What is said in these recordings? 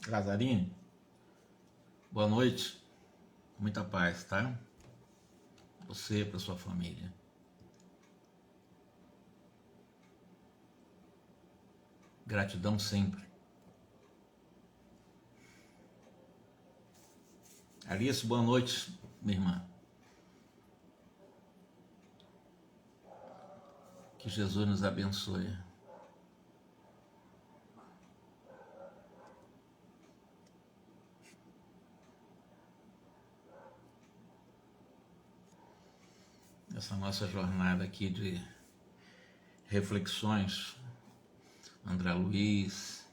Lazarine, boa noite, muita paz, tá? Você, para sua família. Gratidão sempre. Alice, boa noite, minha irmã. Que Jesus nos abençoe. Essa nossa jornada aqui de reflexões, André Luiz,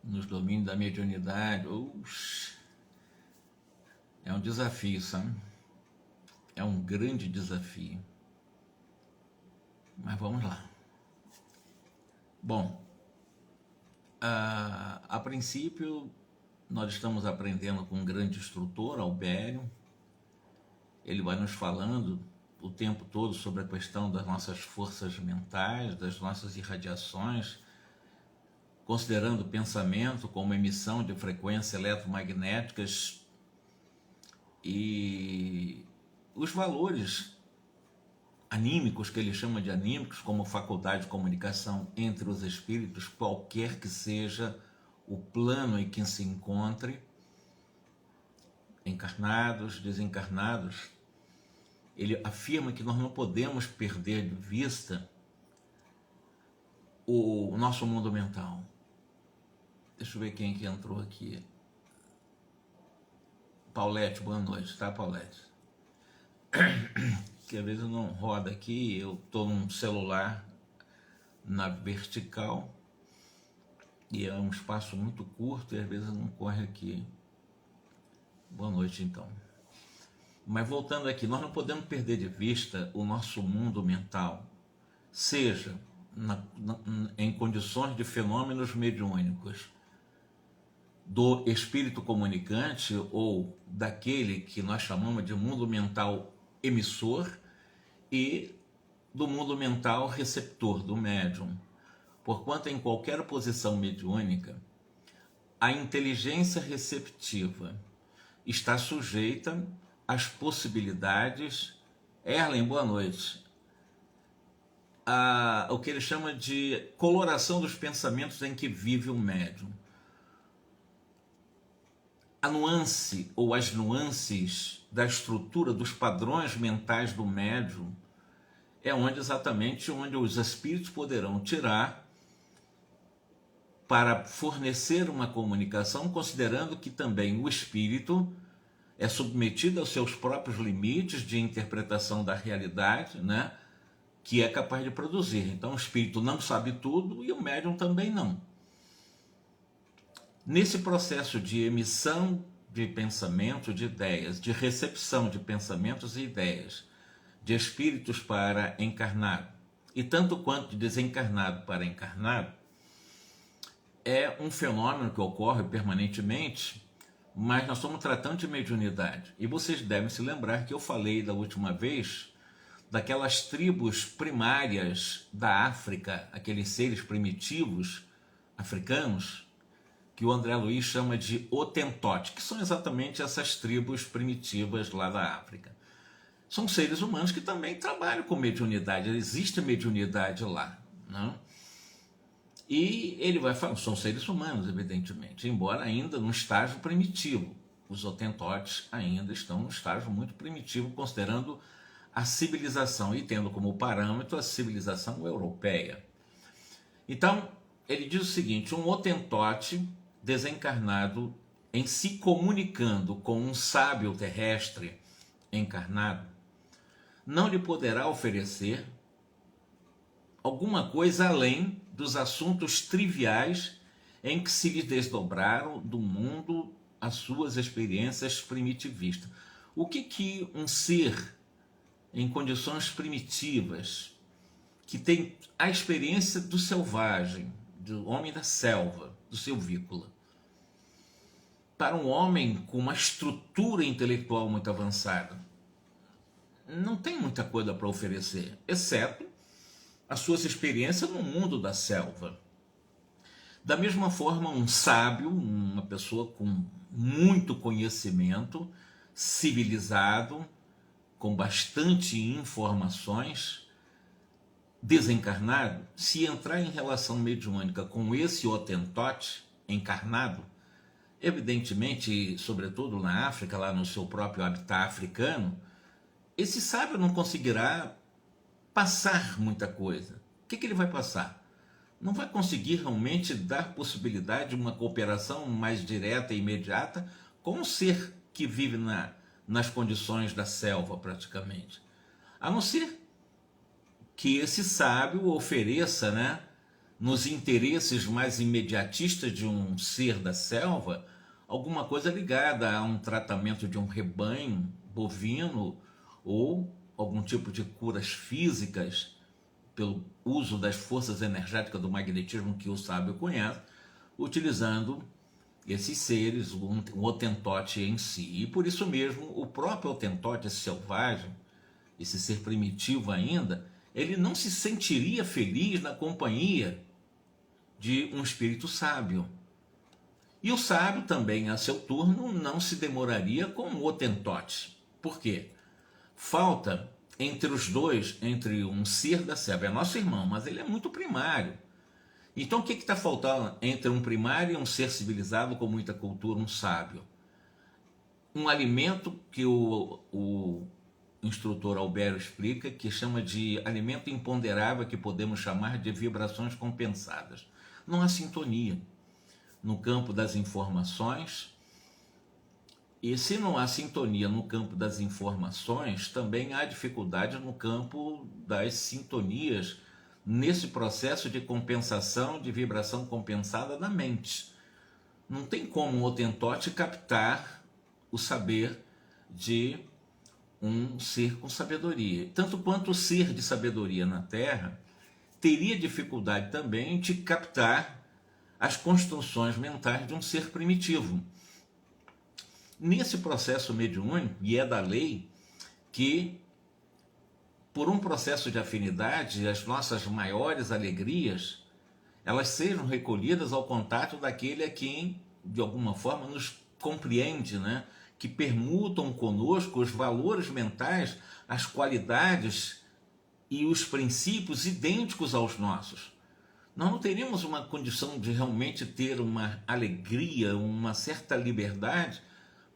nos domínios da mediunidade, é um desafio, sabe? É um grande desafio. Mas vamos lá. Bom, a princípio, nós estamos aprendendo com um grande instrutor, Albério. Ele vai nos falando o tempo todo sobre a questão das nossas forças mentais, das nossas irradiações, considerando o pensamento como emissão de frequências eletromagnéticas e os valores anímicos, que ele chama de anímicos, como faculdade de comunicação entre os espíritos, qualquer que seja o plano em que se encontre, encarnados, desencarnados. Ele afirma que nós não podemos perder de vista o nosso mundo mental. Deixa eu ver quem que entrou aqui. Paulette, boa noite, tá, Paulette? Que às vezes não roda aqui, eu estou num celular na vertical e é um espaço muito curto e às vezes não corre aqui. Boa noite, então. Mas voltando aqui, nós não podemos perder de vista o nosso mundo mental, seja em condições de fenômenos mediúnicos, do espírito comunicante ou daquele que nós chamamos de mundo mental emissor e do mundo mental receptor, do médium. Porquanto em qualquer posição mediúnica, a inteligência receptiva está sujeita às possibilidades, Erlen, boa noite, o que ele chama de coloração dos pensamentos em que vive o médium. A nuance ou as nuances da estrutura dos padrões mentais do médium é exatamente onde os espíritos poderão tirar para fornecer uma comunicação, considerando que também o espírito é submetido aos seus próprios limites de interpretação da realidade, né, que é capaz de produzir. Então o espírito não sabe tudo e o médium também não. Nesse processo de emissão de pensamento, de ideias, de recepção de pensamentos e ideias, de espíritos para encarnado, e tanto quanto de desencarnado para encarnado, é um fenômeno que ocorre permanentemente, mas nós estamos tratando de mediunidade. E vocês devem se lembrar que eu falei da última vez daquelas tribos primárias da África, aqueles seres primitivos africanos, que o André Luiz chama de Otentote, que são exatamente essas tribos primitivas lá da África. São seres humanos que também trabalham com mediunidade, existe mediunidade lá, não? E ele vai falar, são seres humanos, evidentemente, embora ainda num estágio primitivo. Os Otentotes ainda estão num estágio muito primitivo, considerando a civilização e tendo como parâmetro a civilização europeia. Então, ele diz o seguinte: um Otentote desencarnado em se comunicando com um sábio terrestre encarnado, não lhe poderá oferecer alguma coisa além dos assuntos triviais em que se lhe desdobraram do mundo as suas experiências primitivistas. O que um ser em condições primitivas, que tem a experiência do selvagem, do homem da selva, do silvícola, para um homem com uma estrutura intelectual muito avançada, não tem muita coisa para oferecer, exceto as suas experiências no mundo da selva. Da mesma forma, um sábio, uma pessoa com muito conhecimento, civilizado, com bastante informações, desencarnado, se entrar em relação mediúnica com esse hotentote encarnado, evidentemente, sobretudo na África, lá no seu próprio habitat africano, esse sábio não conseguirá passar muita coisa. O que ele vai passar? Não vai conseguir realmente dar possibilidade de uma cooperação mais direta e imediata com um ser que vive nas condições da selva, praticamente. A não ser que esse sábio ofereça, né, nos interesses mais imediatistas de um ser da selva, alguma coisa ligada a um tratamento de um rebanho bovino ou algum tipo de curas físicas pelo uso das forças energéticas do magnetismo que o sábio conhece, utilizando esses seres, o hotentote em si. E por isso mesmo, o próprio hotentote, esse selvagem, esse ser primitivo ainda, ele não se sentiria feliz na companhia de um espírito sábio. E o sábio também, a seu turno, não se demoraria com o hotentote. Por quê? Falta entre os dois, entre um ser da selva, é nosso irmão, mas ele é muito primário. Então o que está faltando entre um primário e um ser civilizado com muita cultura, um sábio? Um alimento que o instrutor Albero explica, que chama de alimento imponderável, que podemos chamar de vibrações compensadas. Não há sintonia no campo das informações. E se não há sintonia no campo das informações, também há dificuldade no campo das sintonias, nesse processo de compensação, de vibração compensada na mente. Não tem como um hotentote captar o saber de um ser com sabedoria. Tanto quanto o ser de sabedoria na Terra teria dificuldade também de captar as construções mentais de um ser primitivo. Nesse processo mediúnico, e é da lei, que por um processo de afinidade, as nossas maiores alegrias, elas sejam recolhidas ao contato daquele a quem, de alguma forma, nos compreende, né? Que permutam conosco os valores mentais, as qualidades e os princípios idênticos aos nossos. Nós não teríamos uma condição de realmente ter uma alegria, uma certa liberdade,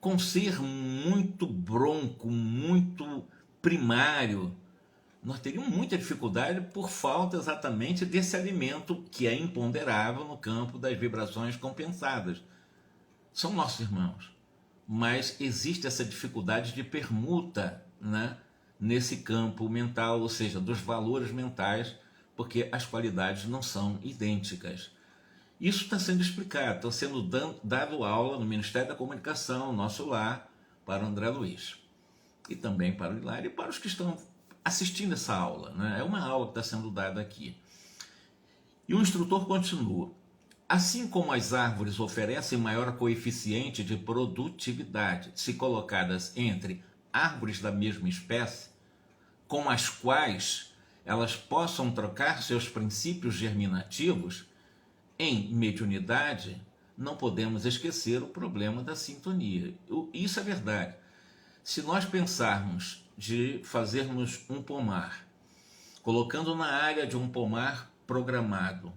com ser muito bronco, muito primário. Nós teríamos muita dificuldade por falta exatamente desse alimento que é imponderável no campo das vibrações compensadas. São nossos irmãos, mas existe essa dificuldade de permuta, né, nesse campo mental, ou seja, dos valores mentais, porque as qualidades não são idênticas. Isso está sendo explicado, está sendo dado aula no Ministério da Comunicação, nosso lar, para o André Luiz. E também para o Hilário e para os que estão assistindo essa aula, né? É uma aula que está sendo dada aqui. E o instrutor continua. Assim como as árvores oferecem maior coeficiente de produtividade se colocadas entre árvores da mesma espécie, com as quais elas possam trocar seus princípios germinativos, em mediunidade, não podemos esquecer o problema da sintonia. Isso é verdade. Se nós pensarmos de fazermos um pomar, colocando na área de um pomar programado,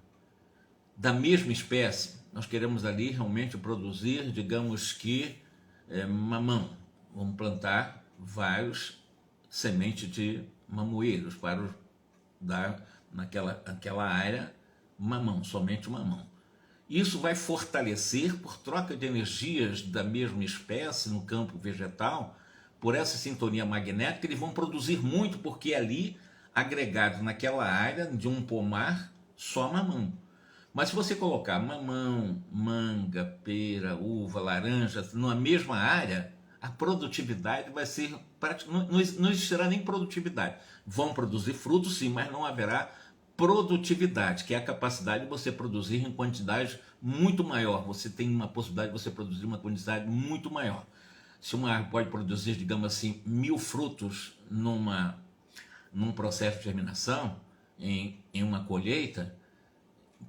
da mesma espécie, nós queremos ali realmente produzir, digamos que, mamão. Vamos plantar vários sementes de mamoeiros para dar naquela área mamão, somente mamão. Isso vai fortalecer, por troca de energias da mesma espécie no campo vegetal, por essa sintonia magnética, eles vão produzir muito, porque ali, agregado naquela área de um pomar, só mamão. Mas se você colocar mamão, manga, pera, uva, laranja, na mesma área, a produtividade vai ser, não existirá nem produtividade. Vão produzir frutos sim, mas não haverá produtividade, que é a capacidade de você produzir em quantidade muito maior. Você tem uma possibilidade de você produzir uma quantidade muito maior. Se uma árvore pode produzir, digamos assim, 1000 frutos num processo de germinação, em uma colheita,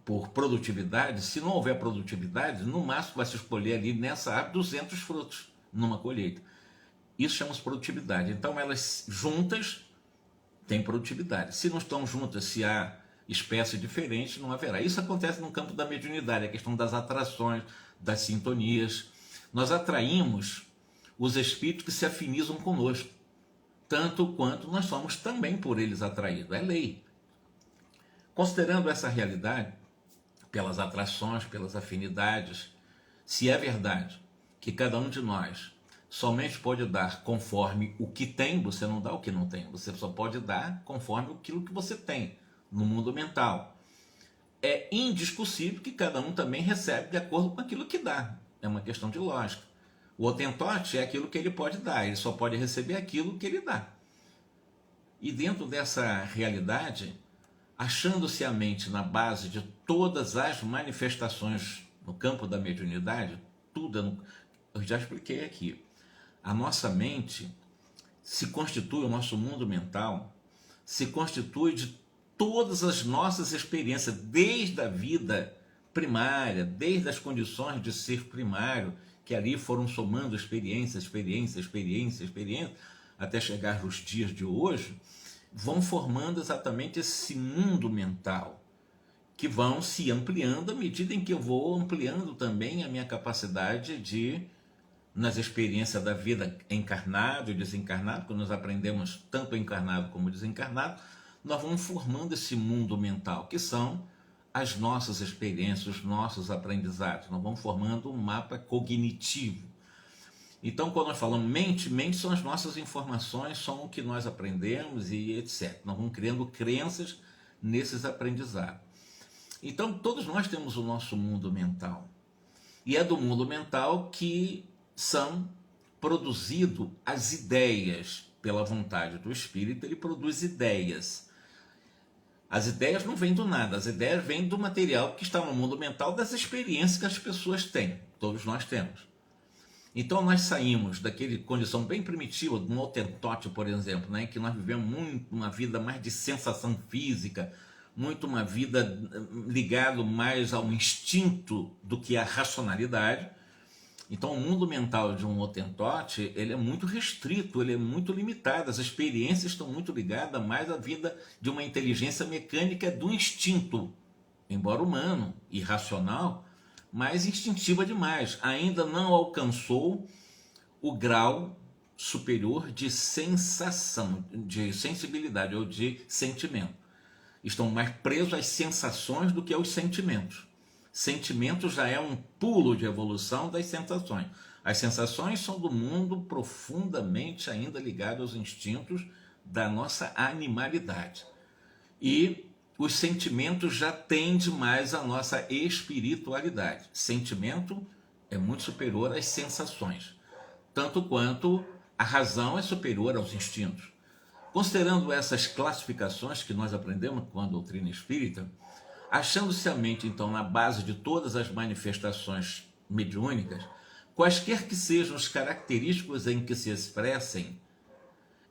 por produtividade, se não houver produtividade, no máximo vai se escolher ali nessa árvore 200 frutos numa colheita. Isso chama-se produtividade. Então elas juntas têm produtividade. Se não estão juntas, se há espécies diferentes, não haverá. Isso acontece no campo da mediunidade, a questão das atrações, das sintonias. Nós atraímos os espíritos que se afinizam conosco, tanto quanto nós somos também por eles atraídos. É lei. Considerando essa realidade, pelas atrações, pelas afinidades, se é verdade que cada um de nós somente pode dar conforme o que tem, você não dá o que não tem, você só pode dar conforme aquilo que você tem no mundo mental. É indiscutível que cada um também recebe de acordo com aquilo que dá, é uma questão de lógica. O Hotentote é aquilo que ele pode dar, ele só pode receber aquilo que ele dá. E dentro dessa realidade, achando-se a mente na base de todas as manifestações no campo da mediunidade, tudo, eu já expliquei aqui, a nossa mente se constitui, o nosso mundo mental se constitui de todas as nossas experiências, desde a vida primária, desde as condições de ser primário, que ali foram somando experiência, até chegar nos dias de hoje, vão formando exatamente esse mundo mental, que vão se ampliando à medida em que eu vou ampliando também a minha capacidade de, nas experiências da vida encarnado e desencarnado, quando nós aprendemos tanto encarnado como desencarnado, nós vamos formando esse mundo mental, que são as nossas experiências, os nossos aprendizados. Nós vamos formando um mapa cognitivo. Então, quando nós falamos mente são as nossas informações, são o que nós aprendemos e etc. Nós vamos criando crenças nesses aprendizados. Então, todos nós temos o nosso mundo mental. E é do mundo mental que são produzidas as ideias. Pela vontade do Espírito, ele produz ideias. As ideias não vêm do nada, as ideias vêm do material que está no mundo mental, das experiências que as pessoas têm, todos nós temos. Então nós saímos daquela condição bem primitiva, de um Hotentote, por exemplo, né, que nós vivemos muito uma vida mais de sensação física, muito uma vida ligada mais ao instinto do que à racionalidade. Então o mundo mental de um Hotentote, ele é muito restrito, ele é muito limitado, as experiências estão muito ligadas mais à vida de uma inteligência mecânica do instinto, embora humano e racional, mas instintiva demais, ainda não alcançou o grau superior de sensação, de sensibilidade ou de sentimento. Estão mais presos às sensações do que aos sentimentos. Sentimento já é um pulo de evolução das sensações. As sensações são do mundo profundamente ainda ligado aos instintos da nossa animalidade. E os sentimentos já tendem mais à nossa espiritualidade. Sentimento é muito superior às sensações, tanto quanto a razão é superior aos instintos. Considerando essas classificações que nós aprendemos com a doutrina espírita, achando-se a mente, então, na base de todas as manifestações mediúnicas, quaisquer que sejam os característicos em que se expressem,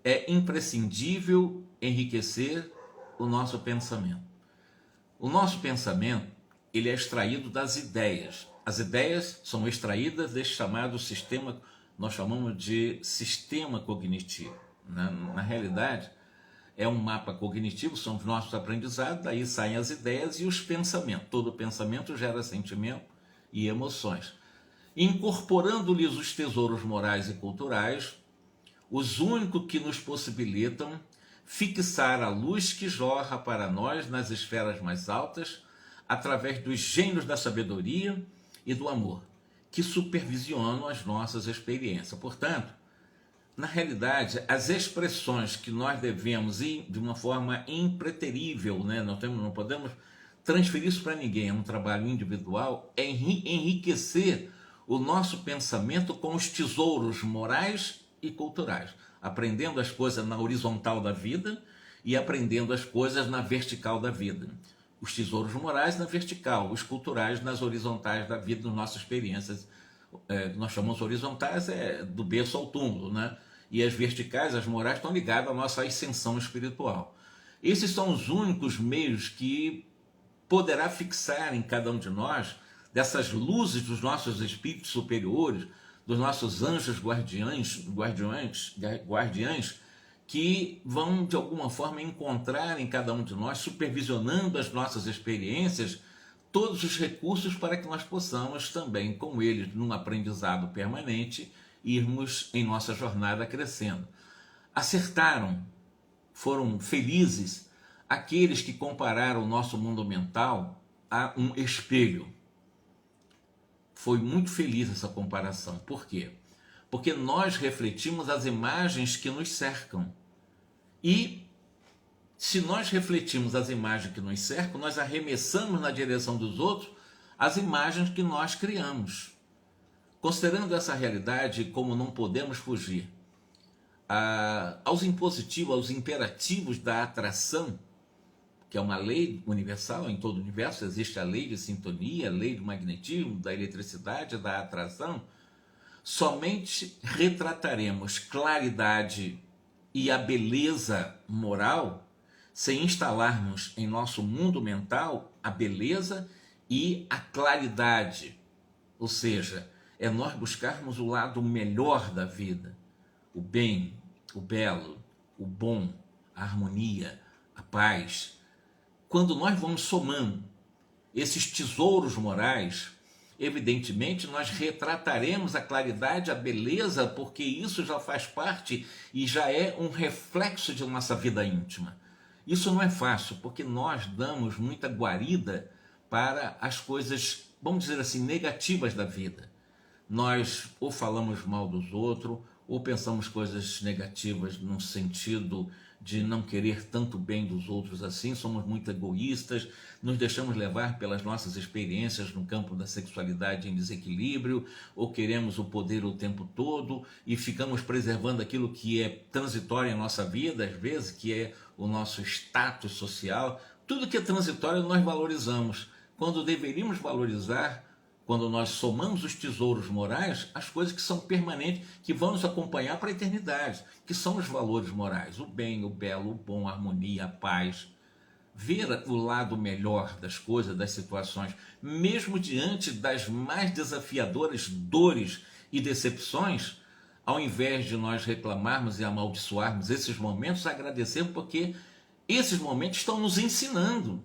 é imprescindível enriquecer o nosso pensamento. O nosso pensamento, ele é extraído das ideias. As ideias são extraídas desse chamado sistema, nós chamamos de sistema cognitivo. Na realidade, é um mapa cognitivo, são os nossos aprendizados, daí saem as ideias e os pensamentos. Todo pensamento gera sentimento e emoções. Incorporando-lhes os tesouros morais e culturais, os únicos que nos possibilitam fixar a luz que jorra para nós nas esferas mais altas, através dos gênios da sabedoria e do amor, que supervisionam as nossas experiências. Portanto, na realidade, as expressões que nós devemos ir de uma forma impreterível, né? Não podemos transferir isso para ninguém, é um trabalho individual, é enriquecer o nosso pensamento com os tesouros morais e culturais, aprendendo as coisas na horizontal da vida e aprendendo as coisas na vertical da vida. Os tesouros morais na vertical, os culturais nas horizontais da vida, nas nossas experiências. Nós chamamos horizontais do berço ao túmulo, né? E as verticais, as morais, estão ligadas à nossa ascensão espiritual. Esses são os únicos meios que poderá fixar em cada um de nós, dessas luzes dos nossos espíritos superiores, dos nossos anjos guardiães, que vão de alguma forma encontrar em cada um de nós, supervisionando as nossas experiências, todos os recursos para que nós possamos também, com eles, num aprendizado permanente, irmos em nossa jornada crescendo. Acertaram, foram felizes aqueles que compararam o nosso mundo mental a um espelho. Foi muito feliz essa comparação. Por quê? Porque nós refletimos as imagens que nos cercam. E se nós refletimos as imagens que nos cercam, nós arremessamos na direção dos outros as imagens que nós criamos. Considerando essa realidade, como não podemos fugir aos impositivos, aos imperativos da atração, que é uma lei universal, em todo o universo existe a lei de sintonia, a lei do magnetismo, da eletricidade, da atração, somente retrataremos claridade e a beleza moral se instalarmos em nosso mundo mental a beleza e a claridade, ou seja, é nós buscarmos o lado melhor da vida, o bem, o belo, o bom, a harmonia, a paz. Quando nós vamos somando esses tesouros morais, evidentemente nós retrataremos a claridade, a beleza, porque isso já faz parte e já é um reflexo de nossa vida íntima. Isso não é fácil, porque nós damos muita guarida para as coisas, vamos dizer assim, negativas da vida. Nós ou falamos mal dos outros, ou pensamos coisas negativas no sentido de não querer tanto bem dos outros assim, somos muito egoístas, nos deixamos levar pelas nossas experiências no campo da sexualidade em desequilíbrio, ou queremos o poder o tempo todo e ficamos preservando aquilo que é transitório em nossa vida, às vezes, que é o nosso status social. Tudo que é transitório nós valorizamos, quando deveríamos valorizar, quando nós somamos os tesouros morais, as coisas que são permanentes, que vão nos acompanhar para a eternidade, que são os valores morais, o bem, o belo, o bom, a harmonia, a paz. Ver o lado melhor das coisas, das situações, mesmo diante das mais desafiadoras dores e decepções, ao invés de nós reclamarmos e amaldiçoarmos esses momentos, agradecermos, porque esses momentos estão nos ensinando.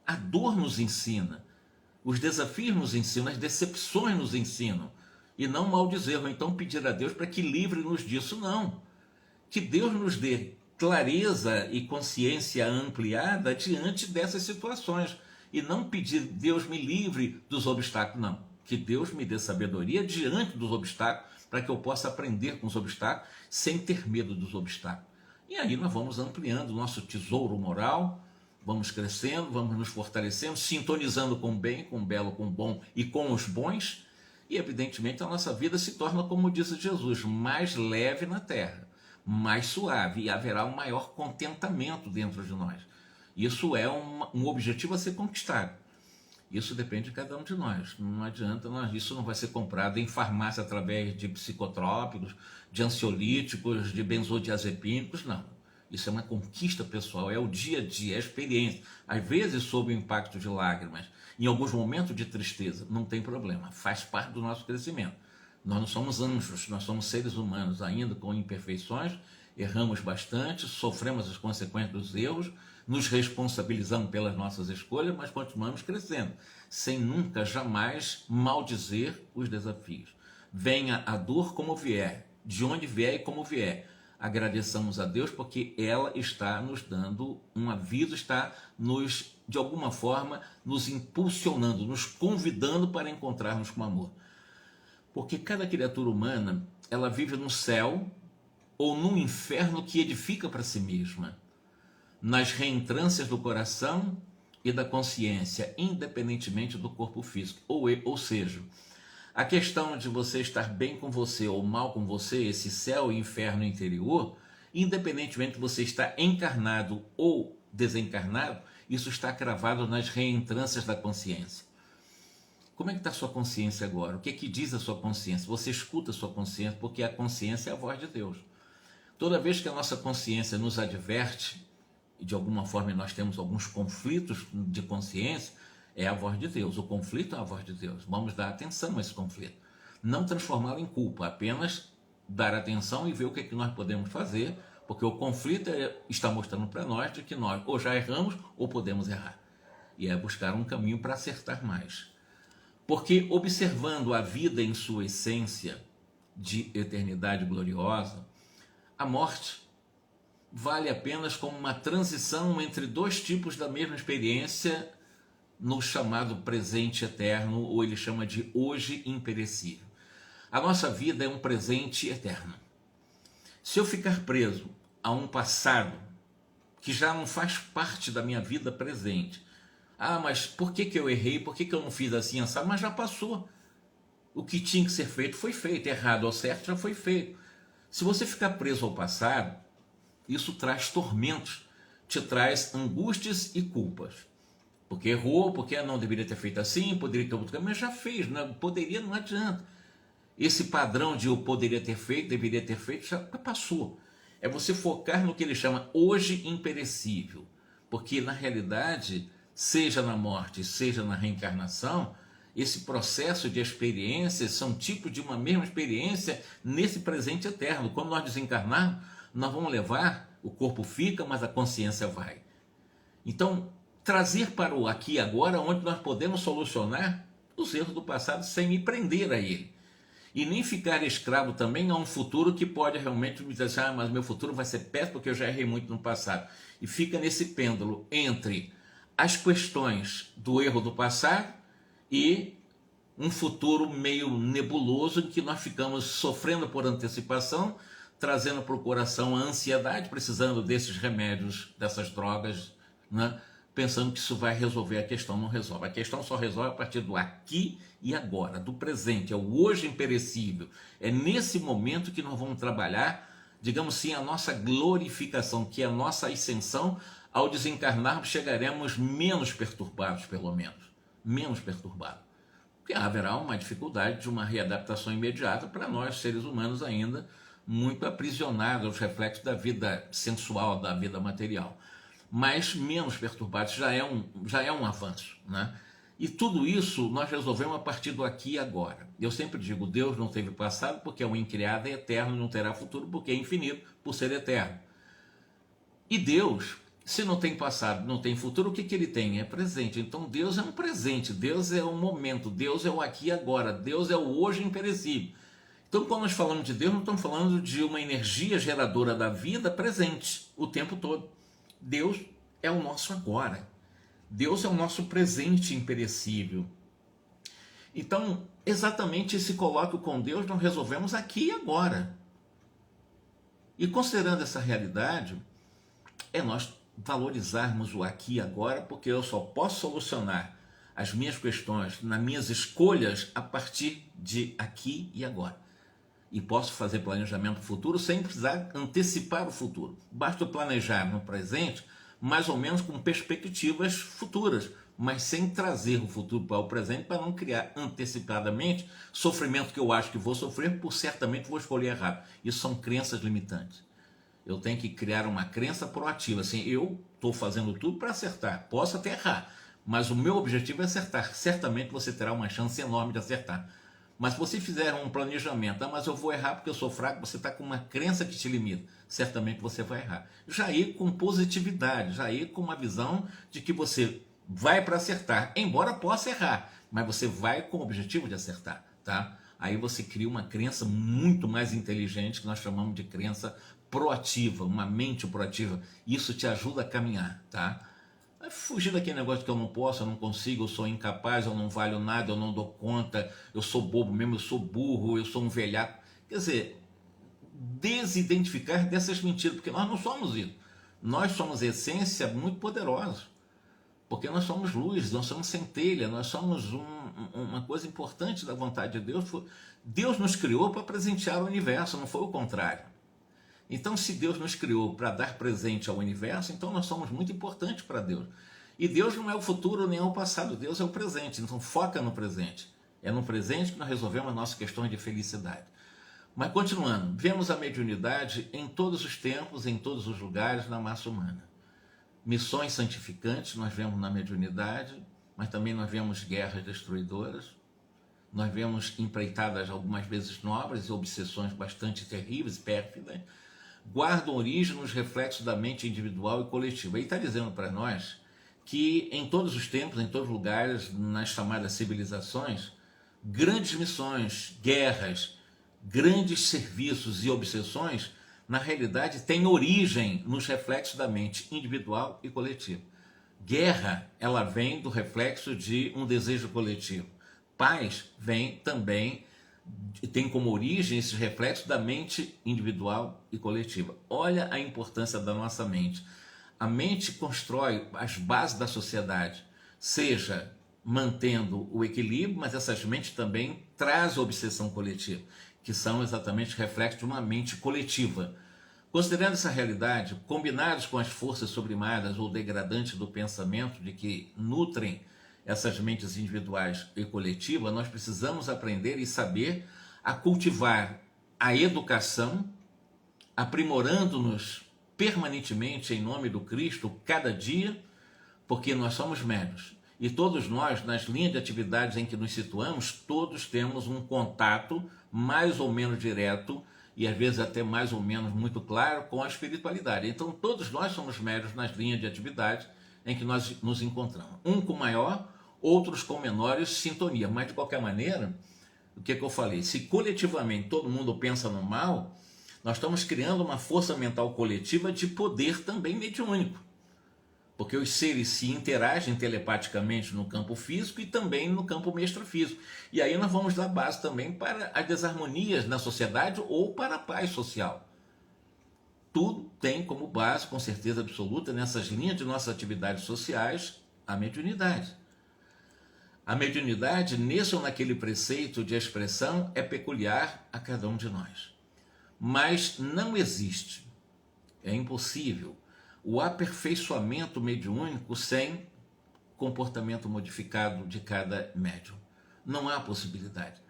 A dor nos ensina. Os desafios nos ensinam, as decepções nos ensinam. E não maldizer, ou então pedir a Deus para que livre-nos disso, não. Que Deus nos dê clareza e consciência ampliada diante dessas situações. E não pedir, Deus me livre dos obstáculos, não. Que Deus me dê sabedoria diante dos obstáculos, para que eu possa aprender com os obstáculos, sem ter medo dos obstáculos. E aí nós vamos ampliando o nosso tesouro moral, vamos crescendo, vamos nos fortalecendo, sintonizando com o bem, com o belo, com o bom e com os bons, e evidentemente a nossa vida se torna, como disse Jesus, mais leve na terra, mais suave, e haverá um maior contentamento dentro de nós. Isso é um objetivo a ser conquistado. Isso depende de cada um de nós. Não adianta, isso não vai ser comprado em farmácia através de psicotrópicos, de ansiolíticos, de benzodiazepínicos, não. Isso é uma conquista pessoal, é o dia a dia, é a experiência. Às vezes sob o impacto de lágrimas, em alguns momentos de tristeza, não tem problema, faz parte do nosso crescimento. Nós não somos anjos, nós somos seres humanos, ainda com imperfeições, erramos bastante, sofremos as consequências dos erros, nos responsabilizamos pelas nossas escolhas, mas continuamos crescendo, sem nunca, jamais maldizer os desafios. Venha a dor como vier, de onde vier e como vier. Agradeçamos a Deus porque ela está nos dando um aviso, está nos, de alguma forma, nos impulsionando, nos convidando para encontrarmos com amor. Porque cada criatura humana, ela vive no céu ou no inferno que edifica para si mesma, nas reentrâncias do coração e da consciência, independentemente do corpo físico. Ou seja, a questão de você estar bem com você ou mal com você, esse céu e inferno interior, independentemente de você estar encarnado ou desencarnado, isso está cravado nas reentrâncias da consciência. Como é que está a sua consciência agora? O que é que diz a sua consciência? Você escuta a sua consciência, porque a consciência é a voz de Deus. Toda vez que a nossa consciência nos adverte, e de alguma forma nós temos alguns conflitos de consciência, é a voz de Deus. O conflito é a voz de Deus. Vamos dar atenção a esse conflito. Não transformá-lo em culpa, apenas dar atenção e ver o que é que nós podemos fazer, porque o conflito está mostrando para nós de que nós ou já erramos ou podemos errar. E é buscar um caminho para acertar mais. Porque observando a vida em sua essência de eternidade gloriosa, a morte vale apenas como uma transição entre dois tipos da mesma experiência no chamado presente eterno, ou ele chama de hoje imperecível. A nossa vida é um presente eterno. Se eu ficar preso a um passado que já não faz parte da minha vida presente, mas por que eu errei? Por que eu não fiz assim, assado? Mas já passou. O que tinha que ser feito foi feito. Errado ou certo já foi feito. Se você ficar preso ao passado, isso traz tormentos, te traz angústias e culpas. Porque errou, porque não deveria ter feito assim, poderia ter outro caminho, mas já fez, não, poderia, não adianta. Esse padrão de eu poderia ter feito, deveria ter feito, já passou. É você focar no que ele chama hoje imperecível. Porque na realidade, seja na morte, seja na reencarnação, esse processo de experiências são tipos de uma mesma experiência nesse presente eterno. Quando nós desencarnarmos, nós vamos levar, o corpo fica, mas a consciência vai. Então, trazer para o aqui e agora, onde nós podemos solucionar os erros do passado sem me prender a ele. E nem ficar escravo também a um futuro que pode realmente me dizer assim, mas meu futuro vai ser péssimo porque eu já errei muito no passado. E fica nesse pêndulo entre as questões do erro do passado e um futuro meio nebuloso em que nós ficamos sofrendo por antecipação, trazendo para o coração a ansiedade, precisando desses remédios, dessas drogas, né? Pensando que isso vai resolver a questão. Não resolve. A questão só resolve a partir do aqui e agora, do presente, é o hoje imperecível. É nesse momento que nós vamos trabalhar, digamos assim, a nossa glorificação, que é a nossa ascensão. Ao desencarnarmos, chegaremos menos perturbados, pelo menos. Menos perturbados. Porque haverá uma dificuldade de uma readaptação imediata para nós, seres humanos, ainda muito aprisionados aos reflexos da vida sensual, da vida material. Mas menos perturbados já é um avanço, né? E tudo isso nós resolvemos a partir do aqui e agora. Eu sempre digo, Deus não teve passado porque é um incriado, é eterno, não terá futuro porque é infinito, por ser eterno. E Deus, se não tem passado, não tem futuro, o que ele tem? É presente. Então Deus é um presente, Deus é o momento, Deus é o aqui e agora, Deus é o hoje imperecível. Então, quando nós falamos de Deus, não estamos falando de uma energia geradora da vida presente o tempo todo. Deus é o nosso agora. Deus é o nosso presente imperecível. Então, exatamente esse colóquio com Deus nós resolvemos aqui e agora. E considerando essa realidade, é nós valorizarmos o aqui e agora, porque eu só posso solucionar as minhas questões, nas minhas escolhas, a partir de aqui e agora. E posso fazer planejamento futuro sem precisar antecipar o futuro. Basta planejar no presente, mais ou menos com perspectivas futuras, mas sem trazer o futuro para o presente, para não criar antecipadamente sofrimento que eu acho que vou sofrer, por certamente vou escolher errado. Isso são crenças limitantes. Eu tenho que criar uma crença proativa, assim, eu estou fazendo tudo para acertar, posso até errar, mas o meu objetivo é acertar. Certamente você terá uma chance enorme de acertar. Mas se você fizer um planejamento, mas eu vou errar porque eu sou fraco, você está com uma crença que te limita, certamente você vai errar. Já ir com positividade, já ir com uma visão de que você vai para acertar, embora possa errar, mas você vai com o objetivo de acertar, tá? Aí você cria uma crença muito mais inteligente, que nós chamamos de crença proativa, uma mente proativa. Isso te ajuda a caminhar, tá? Fugir daquele negócio que eu não posso, eu não consigo, eu sou incapaz, eu não valho nada, eu não dou conta, eu sou bobo mesmo, eu sou burro, eu sou um velhaco. Quer dizer, desidentificar dessas mentiras, porque nós não somos isso. Nós somos essência muito poderosa, porque nós somos luz, nós somos centelha, nós somos uma coisa importante da vontade de Deus. Deus nos criou para presentear o universo, não foi o contrário. Então, se Deus nos criou para dar presente ao universo, então nós somos muito importantes para Deus. E Deus não é o futuro nem é o passado, Deus é o presente. Então, foca no presente. É no presente que nós resolvemos as nossas questões de felicidade. Mas, continuando, vemos a mediunidade em todos os tempos, em todos os lugares na massa humana. missões santificantes nós vemos na mediunidade, mas também nós vemos guerras destruidoras, nós vemos empreitadas algumas vezes nobres e obsessões bastante terríveis, pérfidas, guardam origem nos reflexos da mente individual e coletiva. Ele está dizendo para nós que em todos os tempos, em todos os lugares, nas chamadas civilizações, grandes missões, guerras, grandes serviços e obsessões, na realidade, têm origem nos reflexos da mente individual e coletiva. Guerra, ela vem do reflexo de um desejo coletivo. Paz vem também, tem como origem esses reflexos da mente individual e coletiva. Olha a importância da nossa mente. A mente constrói as bases da sociedade, seja mantendo o equilíbrio, mas essas mentes também trazem a obsessão coletiva, que são exatamente reflexos de uma mente coletiva. Considerando essa realidade, combinados com as forças sublimadas ou degradantes do pensamento de que nutrem essas mentes individuais e coletivas, nós precisamos aprender e saber a cultivar a educação, aprimorando-nos permanentemente em nome do Cristo cada dia, porque nós somos médios. E todos nós, nas linhas de atividades em que nos situamos, todos temos um contato mais ou menos direto e às vezes até mais ou menos muito claro com a espiritualidade. Então todos nós somos médios nas linhas de atividade em que nós nos encontramos. Um com maior, outros com menores sintonia. Mas de qualquer maneira, o que eu falei? Se coletivamente todo mundo pensa no mal, nós estamos criando uma força mental coletiva de poder também mediúnico. Porque os seres se interagem telepaticamente no campo físico e também no campo extrafísico. E aí nós vamos dar base também para as desarmonias na sociedade ou para a paz social. Tudo tem como base, com certeza absoluta, nessas linhas de nossas atividades sociais, a mediunidade. A mediunidade, nesse ou naquele preceito de expressão, é peculiar a cada um de nós. Mas não existe, é impossível, o aperfeiçoamento mediúnico sem comportamento modificado de cada médium. Não há possibilidade.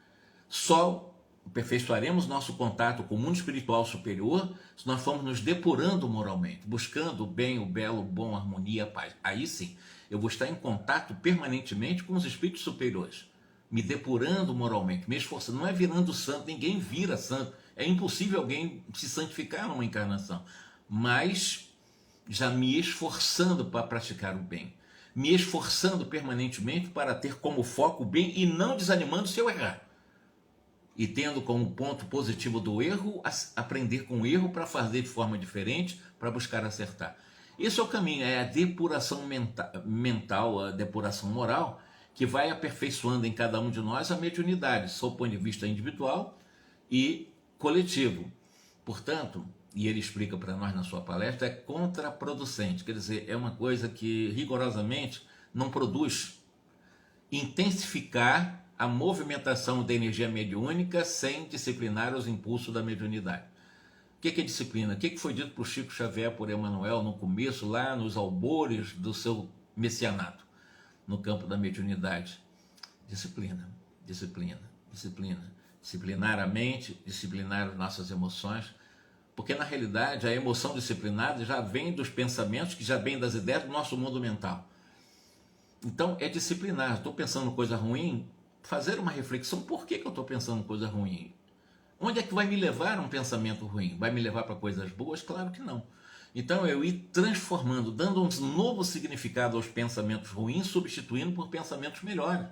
Só aperfeiçoaremos nosso contato com o mundo espiritual superior se nós formos nos depurando moralmente, buscando o bem, o belo, o bom, a harmonia, a paz. Aí sim, eu vou estar em contato permanentemente com os espíritos superiores, me depurando moralmente, me esforçando. Não é virando santo, ninguém vira santo. É impossível alguém se santificar numa encarnação. Mas já me esforçando para praticar o bem, me esforçando permanentemente para ter como foco o bem e não desanimando se eu errar. E tendo como ponto positivo do erro, aprender com o erro para fazer de forma diferente, para buscar acertar. Esse é o caminho, é a depuração mental, a depuração moral, que vai aperfeiçoando em cada um de nós a mediunidade, sob o ponto de vista individual e coletivo. Portanto, e ele explica para nós na sua palestra, é contraproducente, quer dizer, é uma coisa que rigorosamente não produz intensificar a movimentação da energia mediúnica sem disciplinar os impulsos da mediunidade. O que é disciplina? O que foi dito por Chico Xavier, por Emmanuel, no começo, lá nos albores do seu messianato, no campo da mediunidade? Disciplina, disciplina, disciplina. Disciplinar a mente, disciplinar as nossas emoções, porque na realidade a emoção disciplinada já vem dos pensamentos, que já vem das ideias do nosso mundo mental. Então é disciplinar. Estou pensando coisa ruim, fazer uma reflexão, por que eu estou pensando coisa ruim? Onde é que vai me levar um pensamento ruim? Vai me levar para coisas boas? Claro que não. Então eu ir transformando, dando um novo significado aos pensamentos ruins, substituindo por pensamentos melhores.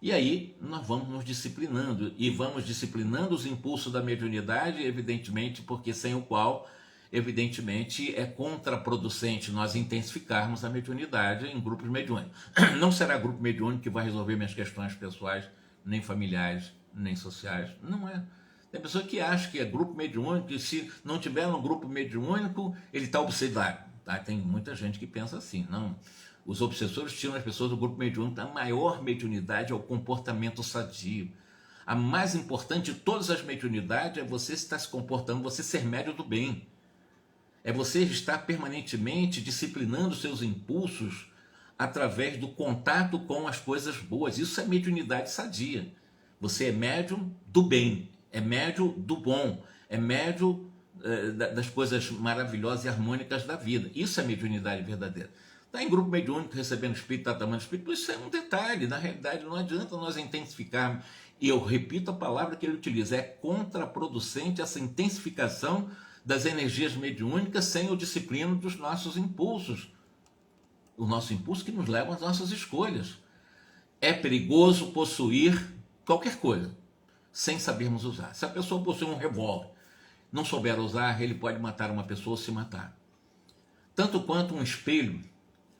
E aí nós vamos nos disciplinando, e vamos disciplinando os impulsos da mediunidade, evidentemente, porque sem o qual, evidentemente, é contraproducente nós intensificarmos a mediunidade em grupos mediúnicos. Não será grupo mediúnico que vai resolver minhas questões pessoais, nem familiares, nem sociais. Não é. Tem pessoa que acha que é grupo mediúnico, e se não tiver um grupo mediúnico, ele está obsedado. Tá? Tem muita gente que pensa assim, não. Os obsessores tiram as pessoas do grupo mediúnico. A maior mediunidade é o comportamento sadio. A mais importante de todas as mediunidades é você estar se comportando, você ser médio do bem. É você estar permanentemente disciplinando seus impulsos através do contato com as coisas boas. Isso é mediunidade sadia. Você é médium do bem, é médium do bom, é médium das coisas maravilhosas e harmônicas da vida. Isso é mediunidade verdadeira. Está em grupo mediúnico, recebendo espírito, tratamento espírito, isso é um detalhe. Na realidade, não adianta nós intensificarmos. E eu repito a palavra que ele utiliza, é contraproducente essa intensificação das energias mediúnicas sem o disciplina dos nossos impulsos. O nosso impulso que nos leva às nossas escolhas. É perigoso possuir qualquer coisa sem sabermos usar. Se a pessoa possui um revólver, não souber usar, ele pode matar uma pessoa ou se matar. Tanto quanto um espelho.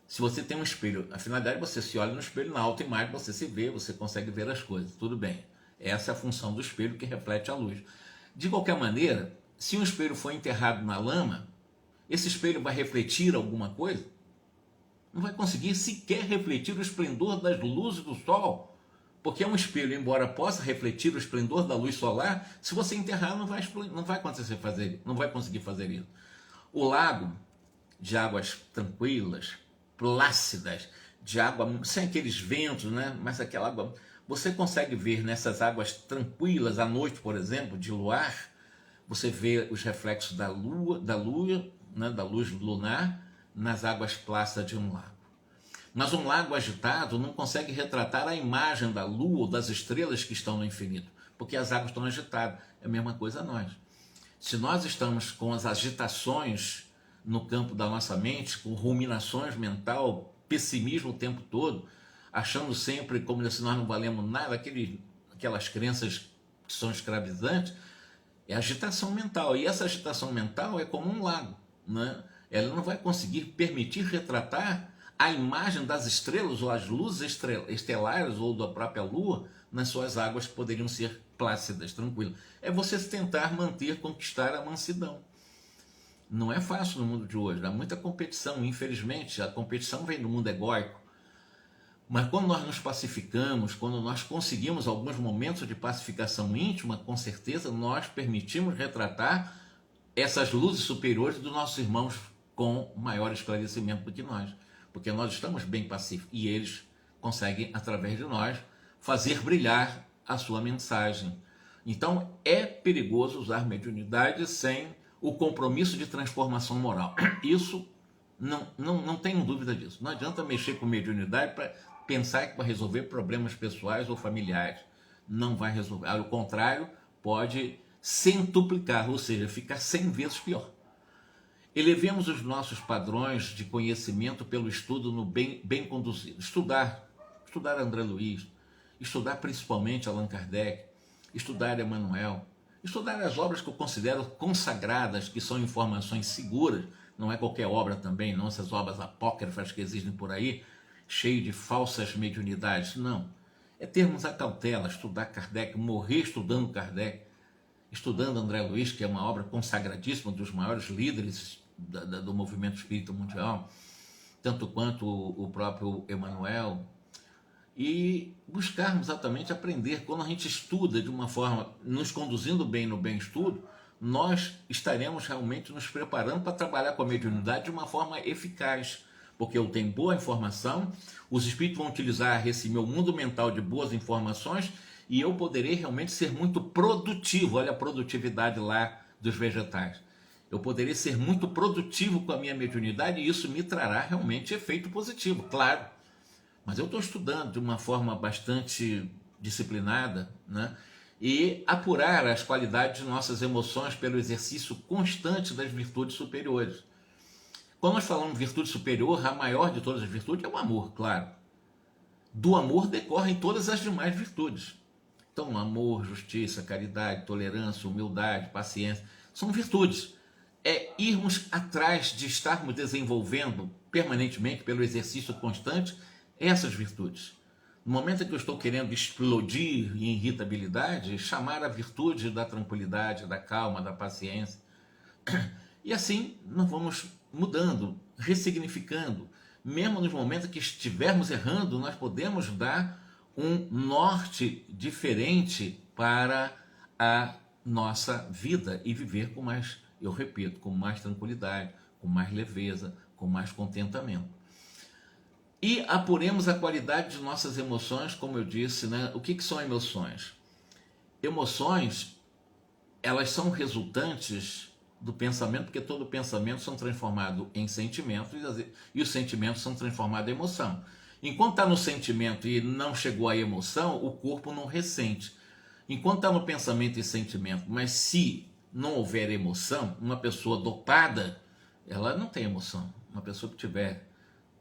Se você tem um espelho, a finalidade é você se olha no espelho, na autoimagem você se vê, você consegue ver as coisas, tudo bem. Essa é a função do espelho que reflete a luz. De qualquer maneira, se um espelho for enterrado na lama, esse espelho vai refletir alguma coisa? Não vai conseguir sequer refletir o esplendor das luzes do sol, porque um espelho, embora possa refletir o esplendor da luz solar, se você enterrar não vai conseguir fazer isso. O lago de águas tranquilas, plácidas, de água sem aqueles ventos, né? Mas aquela água, você consegue ver nessas águas tranquilas à noite, por exemplo, de luar, você vê os reflexos da lua, né? Da luz lunar nas águas plácidas de um lago. Mas um lago agitado não consegue retratar a imagem da lua ou das estrelas que estão no infinito, porque as águas estão agitadas. É a mesma coisa a nós. Se nós estamos com as agitações no campo da nossa mente, com ruminações mental, pessimismo o tempo todo, achando sempre como se nós não valemos nada, aquelas crenças que são escravizantes, é agitação mental. E essa agitação mental é como um lago, né? Ela não vai conseguir permitir retratar a imagem das estrelas ou as luzes estelares ou da própria lua nas suas águas que poderiam ser plácidas, tranquilas. É você tentar conquistar a mansidão. Não é fácil no mundo de hoje, há muita competição, infelizmente, a competição vem do mundo egóico. Mas quando nós nos pacificamos, quando nós conseguimos alguns momentos de pacificação íntima, com certeza nós permitimos retratar essas luzes superiores dos nossos irmãos com maior esclarecimento do que nós. Porque nós estamos bem pacíficos e eles conseguem, através de nós, fazer brilhar a sua mensagem. Então, é perigoso usar mediunidade sem o compromisso de transformação moral. Isso, não tenho dúvida disso. Não adianta mexer com mediunidade para pensar que vai resolver problemas pessoais ou familiares. Não vai resolver. Ao contrário, pode centuplicar, ou seja, ficar 100 vezes pior. Elevemos os nossos padrões de conhecimento pelo estudo no bem conduzido. Estudar André Luiz, estudar principalmente Allan Kardec, estudar Emmanuel, estudar as obras que eu considero consagradas, que são informações seguras, não é qualquer obra também, não essas obras apócrifas que existem por aí, cheias de falsas mediunidades, não. É termos a cautela, estudar Kardec, morrer estudando Kardec, estudando André Luiz, que é uma obra consagradíssima, dos maiores líderes do movimento espírita mundial, tanto quanto o próprio Emmanuel, e buscarmos exatamente aprender. Quando a gente estuda de uma forma, nos conduzindo bem no bem estudo, nós estaremos realmente nos preparando para trabalhar com a mediunidade de uma forma eficaz, porque eu tenho boa informação, os espíritos vão utilizar esse meu mundo mental de boas informações e eu poderei realmente ser muito produtivo. Olha a produtividade lá dos vegetais. Eu poderei ser muito produtivo com a minha mediunidade e isso me trará realmente efeito positivo, claro. Mas eu estou estudando de uma forma bastante disciplinada, né? E apurar as qualidades de nossas emoções pelo exercício constante das virtudes superiores. Quando nós falamos de virtude superior, a maior de todas as virtudes é o amor, claro. Do amor decorrem todas as demais virtudes. Então, amor, justiça, caridade, tolerância, humildade, paciência, são virtudes. É irmos atrás de estarmos desenvolvendo permanentemente, pelo exercício constante, essas virtudes. No momento em que eu estou querendo explodir em irritabilidade, chamar a virtude da tranquilidade, da calma, da paciência. E assim nós vamos mudando, ressignificando. Mesmo nos momentos que estivermos errando, nós podemos dar um norte diferente para a nossa vida e viver com mais, eu repito, com mais tranquilidade, com mais leveza, com mais contentamento. E apuremos a qualidade de nossas emoções, como eu disse, né? O que são emoções? Emoções, elas são resultantes do pensamento, porque todo pensamento são transformados em sentimentos e os sentimentos são transformados em emoção. Enquanto está no sentimento e não chegou à emoção, o corpo não ressente. Enquanto está no pensamento e sentimento, mas se não houver emoção, uma pessoa dopada, ela não tem emoção. Uma pessoa que tiver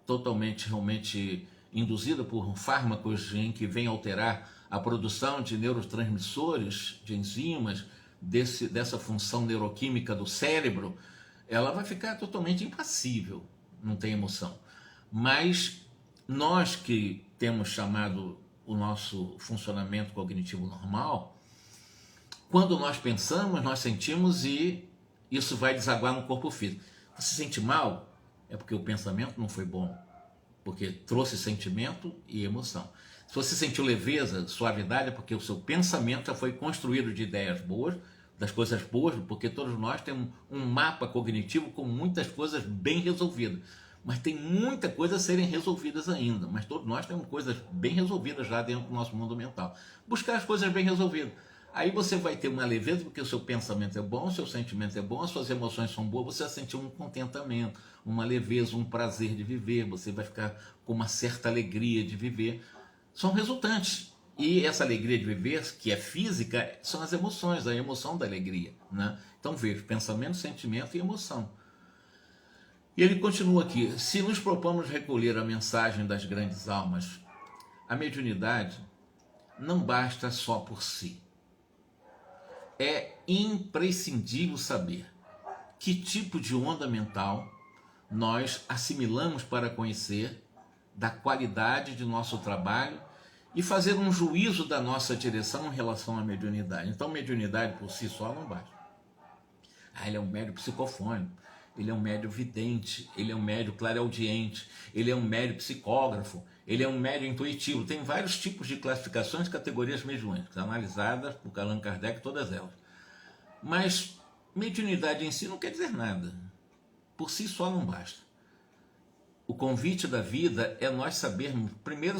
totalmente, realmente induzida por fármacos em que vem alterar a produção de neurotransmissores, de enzimas, dessa função neuroquímica do cérebro, ela vai ficar totalmente impassível, não tem emoção. Mas nós que temos chamado o nosso funcionamento cognitivo normal, quando nós pensamos, nós sentimos e isso vai desaguar no corpo físico. Você se sente mal? É porque o pensamento não foi bom, porque trouxe sentimento e emoção. Se você sentiu leveza, suavidade, é porque o seu pensamento já foi construído de ideias boas, das coisas boas, porque todos nós temos um mapa cognitivo com muitas coisas bem resolvidas. Mas tem muita coisa a serem resolvidas ainda. Mas todos nós temos coisas bem resolvidas já dentro do nosso mundo mental. Buscar as coisas bem resolvidas. Aí você vai ter uma leveza, porque o seu pensamento é bom, o seu sentimento é bom, as suas emoções são boas, você vai sentir um contentamento, uma leveza, um prazer de viver, você vai ficar com uma certa alegria de viver. São resultantes. E essa alegria de viver, que é física, são as emoções, a emoção da alegria, né? Então veja, pensamento, sentimento e emoção. E ele continua aqui: se nos propomos recolher a mensagem das grandes almas, a mediunidade não basta só por si. É imprescindível saber que tipo de onda mental nós assimilamos para conhecer da qualidade de nosso trabalho e fazer um juízo da nossa direção em relação à mediunidade. Então, mediunidade por si só não basta. Ele é um médium psicofônico, ele é um médium vidente, ele é um médium clareaudiente, ele é um médium psicógrafo, ele é um médium intuitivo. Tem vários tipos de classificações, categorias mediúnicas, analisadas por Allan Kardec, todas elas. Mas mediunidade em si não quer dizer nada. Por si só não basta. O convite da vida é nós sabermos, primeiro,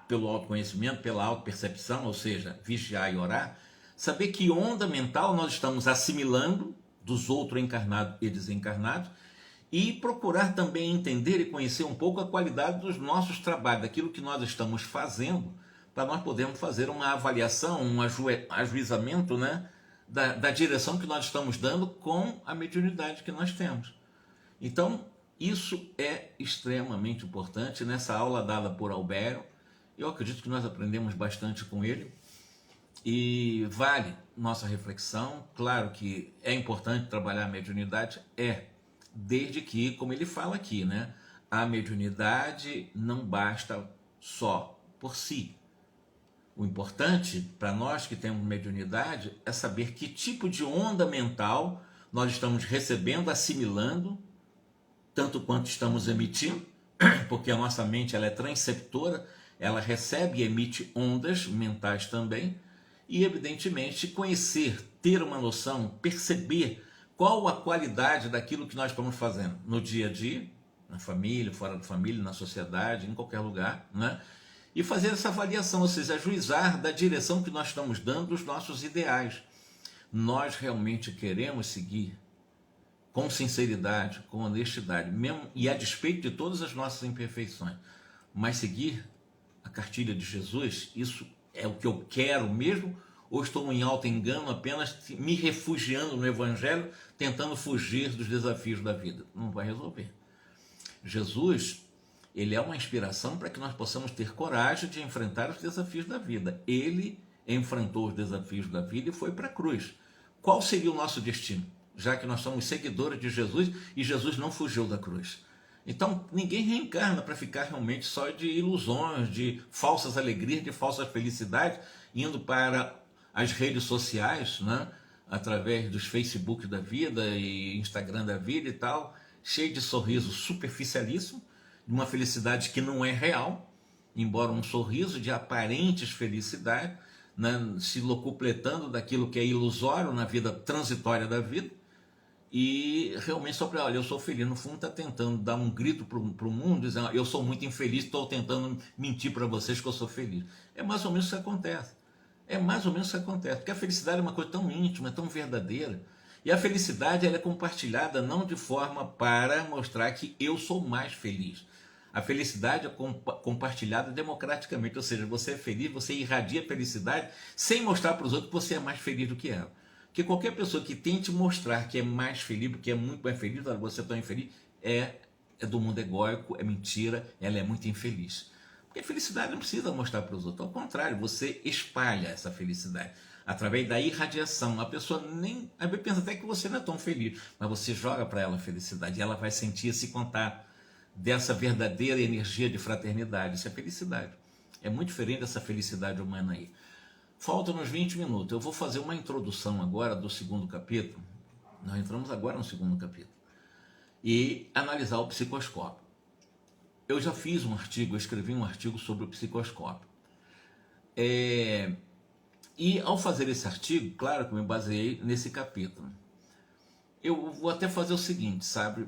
pelo autoconhecimento, pela autopercepção, ou seja, vigiar e orar, saber que onda mental nós estamos assimilando dos outros encarnados e desencarnados, e procurar também entender e conhecer um pouco a qualidade dos nossos trabalhos, daquilo que nós estamos fazendo, para nós podermos fazer uma avaliação, um ajuizamento, né, da direção que nós estamos dando com a mediunidade que nós temos. Então, isso é extremamente importante. Nessa aula dada por Albério, eu acredito que nós aprendemos bastante com ele e vale nossa reflexão. Claro que é importante trabalhar a mediunidade, desde que, como ele fala aqui, né, a mediunidade não basta só por si. O importante para nós que temos mediunidade é saber que tipo de onda mental nós estamos recebendo, assimilando, tanto quanto estamos emitindo, porque a nossa mente ela é transceptora, ela recebe e emite ondas mentais também, e evidentemente conhecer, ter uma noção, perceber qual a qualidade daquilo que nós estamos fazendo no dia a dia, na família, fora da família, na sociedade, em qualquer lugar, né? E fazer essa avaliação, ou seja, ajuizar da direção que nós estamos dando os nossos ideais. Nós realmente queremos seguir com sinceridade, com honestidade, mesmo e a despeito de todas as nossas imperfeições, mas seguir a cartilha de Jesus, isso é o que eu quero mesmo, ou estou em auto-engano apenas me refugiando no Evangelho, tentando fugir dos desafios da vida? Não vai resolver. Jesus, ele é uma inspiração para que nós possamos ter coragem de enfrentar os desafios da vida. Ele enfrentou os desafios da vida e foi para a cruz. Qual seria o nosso destino? Já que nós somos seguidores de Jesus e Jesus não fugiu da cruz. Então, ninguém reencarna para ficar realmente só de ilusões, de falsas alegrias, de falsas felicidades, indo para as redes sociais, né? Através dos Facebook da vida e Instagram da vida e tal, cheio de sorriso superficialíssimo, de uma felicidade que não é real, embora um sorriso de aparentes felicidade, né? Se locupletando daquilo que é ilusório na vida transitória da vida, e realmente só para, olha, eu sou feliz, no fundo está tentando dar um grito para o mundo, dizendo, eu sou muito infeliz, estou tentando mentir para vocês que eu sou feliz. É mais ou menos isso que acontece. É mais ou menos isso que acontece, porque a felicidade é uma coisa tão íntima, tão verdadeira, E a felicidade ela é compartilhada não de forma para mostrar que eu sou mais feliz. A felicidade é compartilhada democraticamente, ou seja, você é feliz, você irradia felicidade sem mostrar para os outros que você é mais feliz do que ela. Porque qualquer pessoa que tente mostrar que é mais feliz, porque é muito mais feliz, você é tão infeliz, é do mundo egóico, é mentira, ela é muito infeliz. Porque a felicidade não precisa mostrar para os outros, ao contrário, você espalha essa felicidade através da irradiação. A pessoa nem, às vezes pensa até que você não é tão feliz, mas você joga para ela a felicidade e ela vai sentir esse contato dessa verdadeira energia de fraternidade. Isso é felicidade. É muito diferente dessa felicidade humana aí. Faltam uns 20 minutos. Eu vou fazer uma introdução agora do segundo capítulo. Nós entramos agora no segundo capítulo. E analisar o psicoscópio. Eu já fiz um artigo, eu escrevi um artigo sobre o psicoscópio. E ao fazer esse artigo, claro que eu me baseei nesse capítulo. Eu vou até fazer o seguinte, sabe?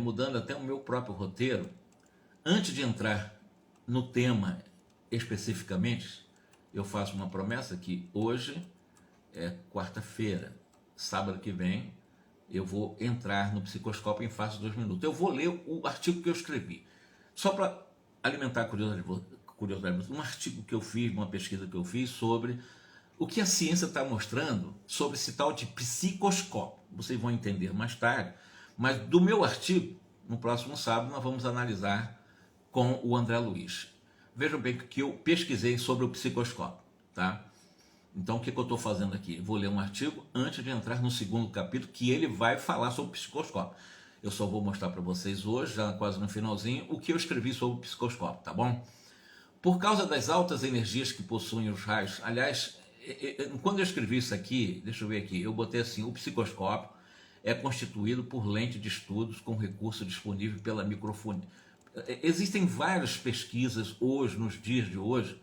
Mudando até o meu próprio roteiro, antes de entrar no tema especificamente, eu faço uma promessa que hoje é quarta-feira, sábado que vem, eu vou entrar no psicoscópio em faixa de 2 minutos. Eu vou ler o artigo que eu escrevi, só para alimentar a curiosidade, um artigo que eu fiz, uma pesquisa que eu fiz sobre o que a ciência está mostrando sobre esse tal de psicoscópio. Vocês vão entender mais tarde, mas do meu artigo, no próximo sábado, nós vamos analisar com o André Luiz. Vejam bem que eu pesquisei sobre o psicoscópio, tá? Então, o que eu estou fazendo aqui? Vou ler um artigo antes de entrar no segundo capítulo, que ele vai falar sobre o psicoscópio. Eu só vou mostrar para vocês hoje, já quase no finalzinho, o que eu escrevi sobre o psicoscópio, tá bom? Por causa das altas energias que possuem os raios, aliás, quando eu escrevi isso aqui, deixa eu ver aqui, eu botei assim, o psicoscópio é constituído por lente de estudos com recurso disponível pela microfonia. Existem várias pesquisas hoje, nos dias de hoje,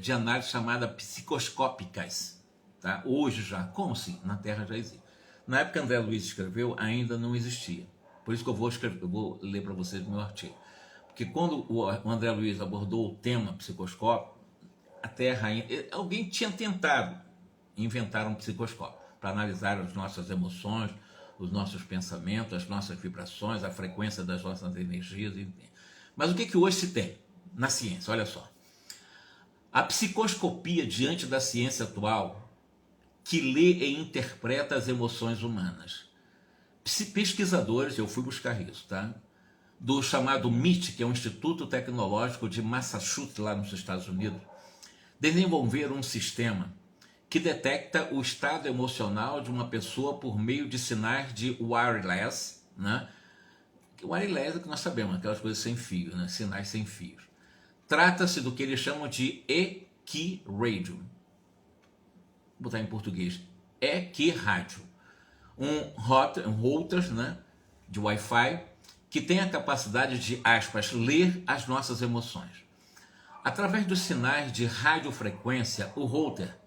de análise chamada psicoscópicas, tá? Hoje já, como assim? Na Terra já existe. Na época que André Luiz escreveu, ainda não existia. Por isso que eu vou ler para vocês o meu artigo. Porque quando o André Luiz abordou o tema psicoscópio, a Terra alguém tinha tentado inventar um psicoscópio para analisar as nossas emoções, os nossos pensamentos, as nossas vibrações, a frequência das nossas energias. Mas o que hoje se tem na ciência? Olha só. A psicoscopia diante da ciência atual, que lê e interpreta as emoções humanas. Pesquisadores, eu fui buscar isso, tá? Do chamado MIT, que é o Instituto Tecnológico de Massachusetts, lá nos Estados Unidos, desenvolveram um sistema que detecta o estado emocional de uma pessoa por meio de sinais de wireless, né? Wireless é o que nós sabemos, aquelas coisas sem fio, né? Sinais sem fios. Trata-se do que eles chamam de EQ-Radio. Vou botar em português. EQ-rádio. Um router, né, de Wi-Fi que tem a capacidade de, aspas, ler as nossas emoções. Através dos sinais de radiofrequência, o router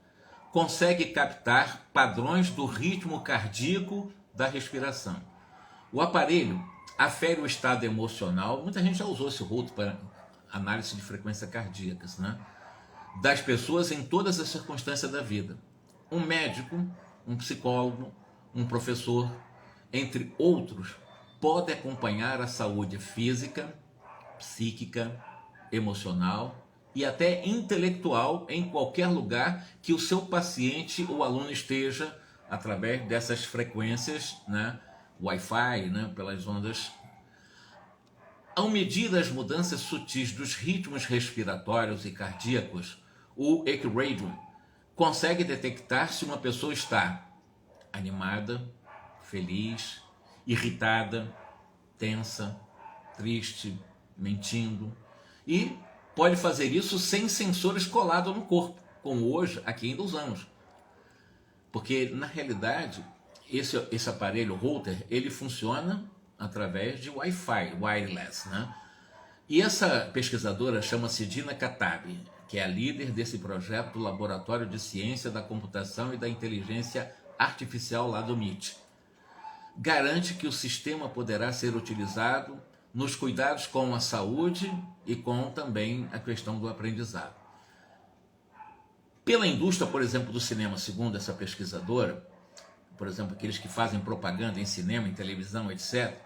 consegue captar padrões do ritmo cardíaco da respiração. O aparelho afere o estado emocional, muita gente já usou esse router para análise de frequência cardíacas, né? Das pessoas em todas as circunstâncias da vida. Um médico, um psicólogo, um professor, entre outros, pode acompanhar a saúde física, psíquica, emocional e até intelectual em qualquer lugar que o seu paciente ou aluno esteja, através dessas frequências, né, Wi-Fi, né, pelas ondas. Ao medir as mudanças sutis dos ritmos respiratórios e cardíacos, o EQ-Radio consegue detectar se uma pessoa está animada, feliz, irritada, tensa, triste, mentindo, e pode fazer isso sem sensores colados no corpo, como hoje aqui ainda usamos. Porque na realidade esse aparelho router, ele funciona através de Wi-Fi, wireless, né? E essa pesquisadora chama-se Dina Katabi, que é a líder desse projeto do Laboratório de Ciência da Computação e da Inteligência Artificial lá do MIT. Garante que o sistema poderá ser utilizado nos cuidados com a saúde e com também a questão do aprendizado. Pela indústria, por exemplo, do cinema, segundo essa pesquisadora, por exemplo, aqueles que fazem propaganda em cinema, em televisão, etc.,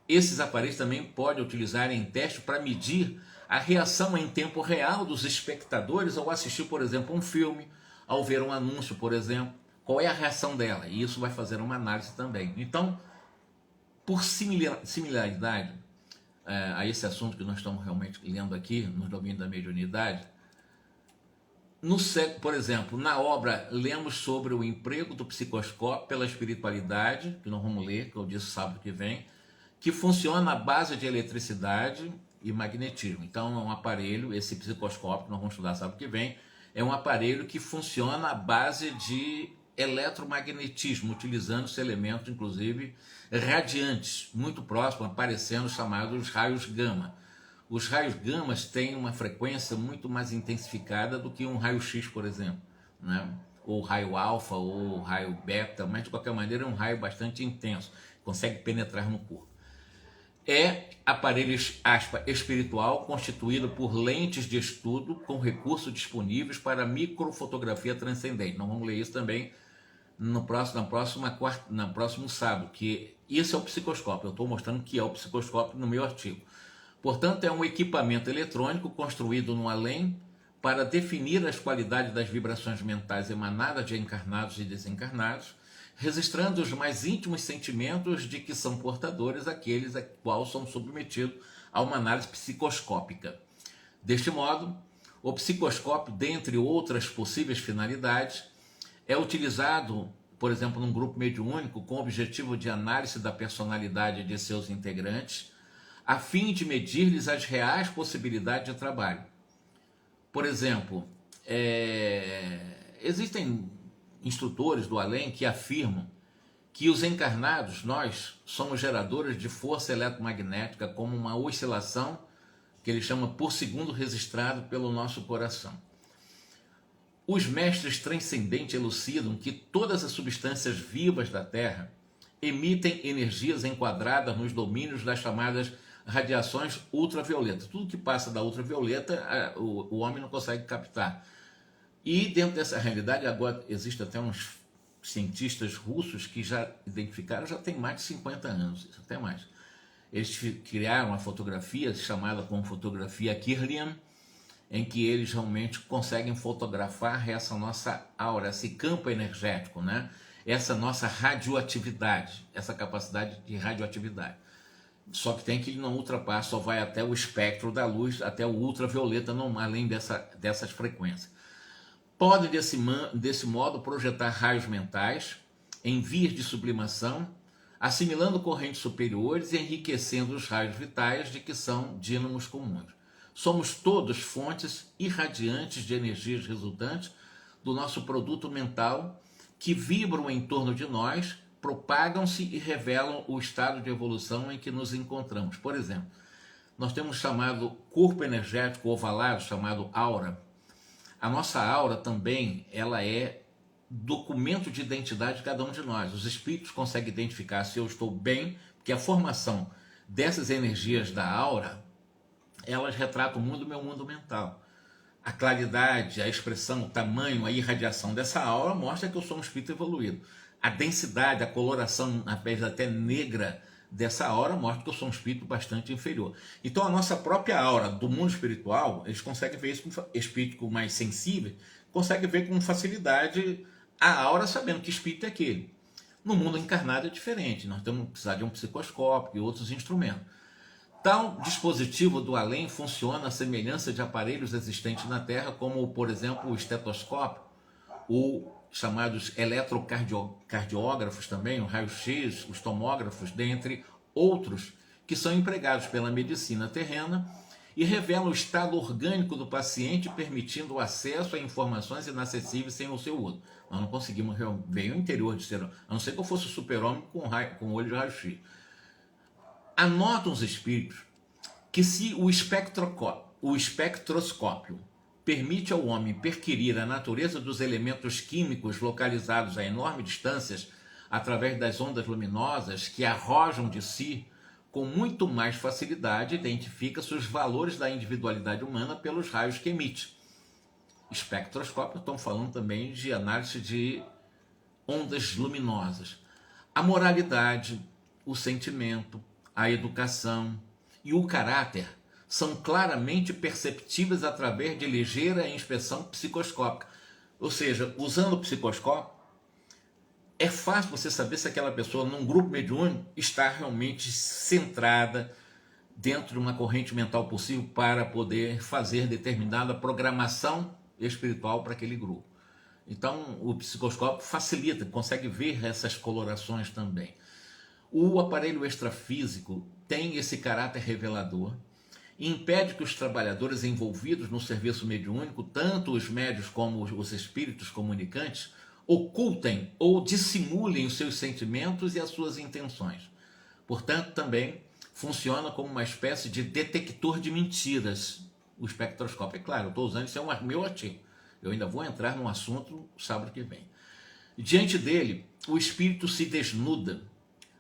esses aparelhos também podem utilizar em teste para medir a reação em tempo real dos espectadores ao assistir, por exemplo, um filme, ao ver um anúncio, por exemplo, qual é a reação dela, e isso vai fazer uma análise também. Então, por similaridade a esse assunto que nós estamos realmente lendo aqui, no domínio da mediunidade, por exemplo, na obra lemos sobre o emprego do psicoscópio pela espiritualidade, que nós vamos ler, que eu disse sábado que vem, que funciona à base de eletricidade e magnetismo. Então é um aparelho, esse psicoscópio que nós vamos estudar sábado que vem, é um aparelho que funciona à base de eletromagnetismo, utilizando esse elemento, inclusive, radiantes, muito próximo, aparecendo, chamados raios gama. Os raios gamas têm uma frequência muito mais intensificada do que um raio-x, por exemplo, né? Ou raio alfa, ou raio beta, mas de qualquer maneira é um raio bastante intenso, consegue penetrar no corpo. É aparelho espiritual constituído por lentes de estudo com recursos disponíveis para microfotografia transcendente. Nós vamos ler isso também no próximo sábado, que isso é o psicoscópio. Eu estou mostrando que é o psicoscópio no meu artigo. Portanto, é um equipamento eletrônico construído no além para definir as qualidades das vibrações mentais emanadas de encarnados e desencarnados, registrando os mais íntimos sentimentos de que são portadores aqueles a qual são submetidos a uma análise psicoscópica. Deste modo, o psicoscópio, dentre outras possíveis finalidades, é utilizado, por exemplo, num grupo mediúnico com o objetivo de análise da personalidade de seus integrantes, a fim de medir-lhes as reais possibilidades de trabalho. Por exemplo, existem instrutores do além que afirmam que os encarnados, nós, somos geradores de força eletromagnética como uma oscilação que ele chama por segundo registrado pelo nosso coração. Os mestres transcendentes elucidam que todas as substâncias vivas da Terra emitem energias enquadradas nos domínios das chamadas radiações ultravioletas. Tudo que passa da ultravioleta, o homem não consegue captar. E dentro dessa realidade, agora existem até uns cientistas russos que já identificaram, já tem mais de 50 anos, até mais. Eles criaram uma fotografia chamada como fotografia Kirlian, em que eles realmente conseguem fotografar essa nossa aura, esse campo energético, né? Essa nossa radioatividade, essa capacidade de radioatividade. Só que tem que ele não ultrapassa, só vai até o espectro da luz, até o ultravioleta, não além dessas frequências. Podem, desse modo, projetar raios mentais em vias de sublimação, assimilando correntes superiores e enriquecendo os raios vitais de que são dínamos comuns. Somos todos fontes irradiantes de energias resultantes do nosso produto mental que vibram em torno de nós, propagam-se e revelam o estado de evolução em que nos encontramos. Por exemplo, nós temos chamado corpo energético ovalado, chamado aura. A nossa aura também, ela é documento de identidade de cada um de nós. Os espíritos conseguem identificar se eu estou bem, porque a formação dessas energias da aura, elas retratam muito o meu mundo mental. A claridade, a expressão, o tamanho, a irradiação dessa aura mostra que eu sou um espírito evoluído. A densidade, a coloração, às vezes até negra dessa aura mostra que eu sou um espírito bastante inferior. Então a nossa própria aura do mundo espiritual, eles conseguem ver isso com espírito mais sensível, conseguem ver com facilidade a aura sabendo que espírito é aquele. No mundo encarnado é diferente, nós temos que precisar de um psicoscópio e outros instrumentos. Tal dispositivo do além funciona à semelhança de aparelhos existentes na Terra, como, por exemplo, o estetoscópio, ou chamados eletrocardiógrafos também, o raio-x, os tomógrafos, dentre outros, que são empregados pela medicina terrena e revelam o estado orgânico do paciente, permitindo o acesso a informações inacessíveis sem o seu uso. Nós não conseguimos ver o interior de ser, a não ser que eu fosse super-homem com olho de raio-x. Anotam os espíritos que se o espectroscópio permite ao homem perquirir a natureza dos elementos químicos localizados a enormes distâncias através das ondas luminosas que arrojam de si, com muito mais facilidade identifica-se os valores da individualidade humana pelos raios que emite. espectroscópio, estamos falando também de análise de ondas luminosas. A moralidade, o sentimento, a educação e o caráter são claramente perceptíveis através de ligeira inspeção psicoscópica. Ou seja, usando o psicoscópio, é fácil você saber se aquela pessoa, num grupo mediúnico, está realmente centrada dentro de uma corrente mental possível para poder fazer determinada programação espiritual para aquele grupo. Então, o psicoscópio facilita, consegue ver essas colorações também. O aparelho extrafísico tem esse caráter revelador, impede que os trabalhadores envolvidos no serviço mediúnico, tanto os médios como os espíritos comunicantes, ocultem ou dissimulem os seus sentimentos e as suas intenções. Portanto, também funciona como uma espécie de detector de mentiras, o espectroscópio. É claro, eu estou usando isso, é um meu artigo. Eu ainda vou entrar no assunto sábado que vem. Diante dele, o espírito se desnuda.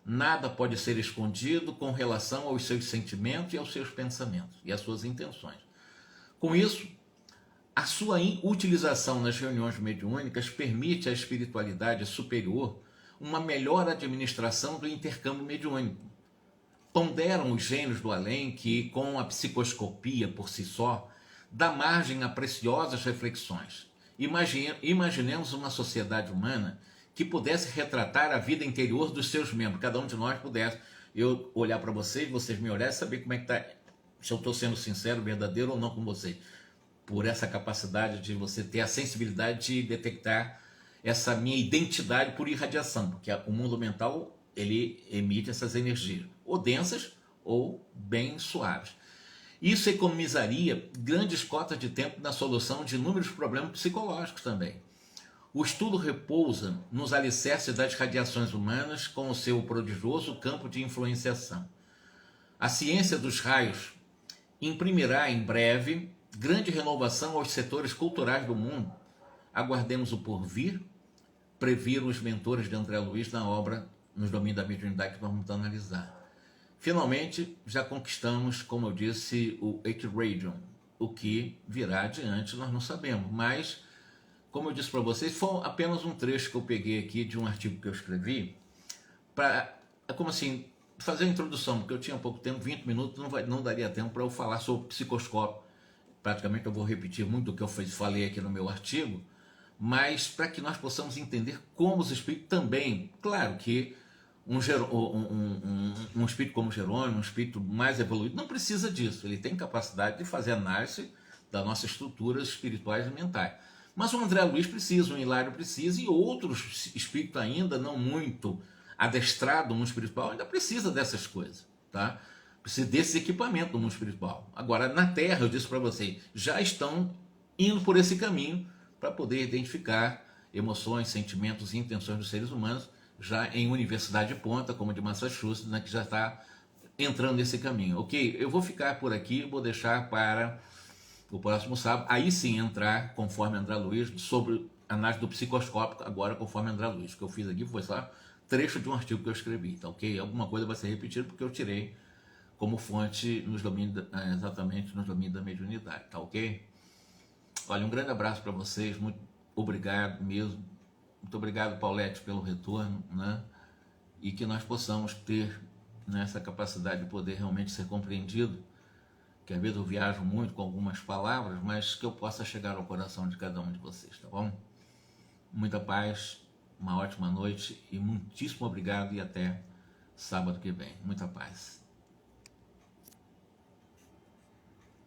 Nada pode ser escondido com relação aos seus sentimentos e aos seus pensamentos e às suas intenções. Com isso, a sua utilização nas reuniões mediúnicas permite à espiritualidade superior uma melhor administração do intercâmbio mediúnico. Ponderam os gênios do além que, com a psicoscopia por si só, dá margem a preciosas reflexões. Imaginemos uma sociedade humana que pudesse retratar a vida interior dos seus membros, cada um de nós pudesse, eu olhar para vocês, vocês me olharem, saber como é que está, se eu estou sendo sincero, verdadeiro ou não com vocês, por essa capacidade de você ter a sensibilidade de detectar essa minha identidade por irradiação, porque o mundo mental, ele emite essas energias, ou densas ou bem suaves. Isso economizaria grandes cotas de tempo na solução de inúmeros problemas psicológicos também. O estudo repousa nos alicerces das radiações humanas com o seu prodigioso campo de influenciação. A ciência dos raios imprimirá em breve grande renovação aos setores culturais do mundo. Aguardemos o porvir, previram os mentores de André Luiz na obra Nos Domínios da Mediunidade que vamos analisar. Finalmente, já conquistamos, como eu disse, o Eight-Radium. O que virá adiante nós não sabemos, mas, como eu disse para vocês, foi apenas um trecho que eu peguei aqui de um artigo que eu escrevi, para, como assim, fazer a introdução, porque eu tinha pouco tempo, 20 minutos, não daria tempo para eu falar sobre psicoscópio. Praticamente eu vou repetir muito do que eu falei aqui no meu artigo, mas para que nós possamos entender como os espíritos também, claro que um espírito como Jerônimo, um espírito mais evoluído, não precisa disso, ele tem capacidade de fazer análise das nossas estruturas espirituais e mentais. Mas o André Luiz precisa, o Hilário precisa, e outros espíritos ainda não muito adestrados no mundo espiritual ainda precisa dessas coisas, tá? Precisa desse equipamento do mundo espiritual. Agora, na Terra, eu disse para vocês, já estão indo por esse caminho para poder identificar emoções, sentimentos e intenções dos seres humanos, já em universidade de ponta, como a de Massachusetts, né, que já está entrando nesse caminho. Ok? Eu vou ficar por aqui, vou deixar para o próximo sábado, aí sim entrar, conforme André Luiz, sobre análise do psicoscópico, agora conforme André Luiz. O que eu fiz aqui foi só trecho de um artigo que eu escrevi, tá ok? Alguma coisa vai ser repetida porque eu tirei como fonte nos domínios, exatamente nos domínios da mediunidade, tá ok? Olha, um grande abraço para vocês, muito obrigado mesmo, muito obrigado, Paulette, pelo retorno, né? E que nós possamos ter, né, essa capacidade de poder realmente ser compreendido, que às vezes eu viajo muito com algumas palavras, mas que eu possa chegar ao coração de cada um de vocês, tá bom? Muita paz, uma ótima noite e muitíssimo obrigado e até sábado que vem. Muita paz.